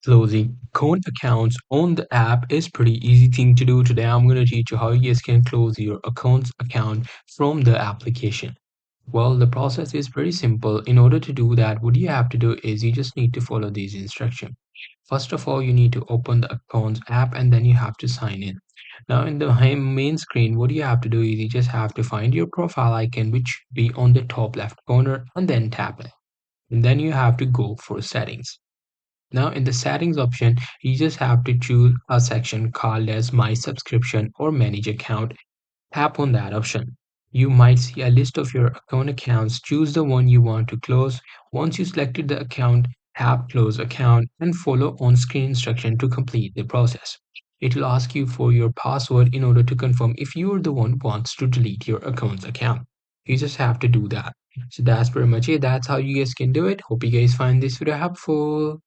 Closing account accounts on the app is pretty easy thing to do. Today I'm going to teach you how you guys can close your accounts account from the application. Well, the process is pretty simple. In order to do that, what you have to do is you just need to follow these instructions. First of all, you need to open the accounts app and then you have to sign in. Now in the main screen, what you have to do is you just have to find your profile icon, which be on the top left corner, and then tap it. And then you have to go for settings. Now in the settings option, you just have to choose a section called as My Subscription or Manage Account. Tap on that option. You might see a list of your account accounts. Choose the one you want to close. Once you selected the account, tap Close Account and follow on-screen instruction to complete the process. It will ask you for your password in order to confirm if you are the one who wants to delete your account's account. You just have to do that. So that's pretty much it. That's how you guys can do it. Hope you guys find this video helpful.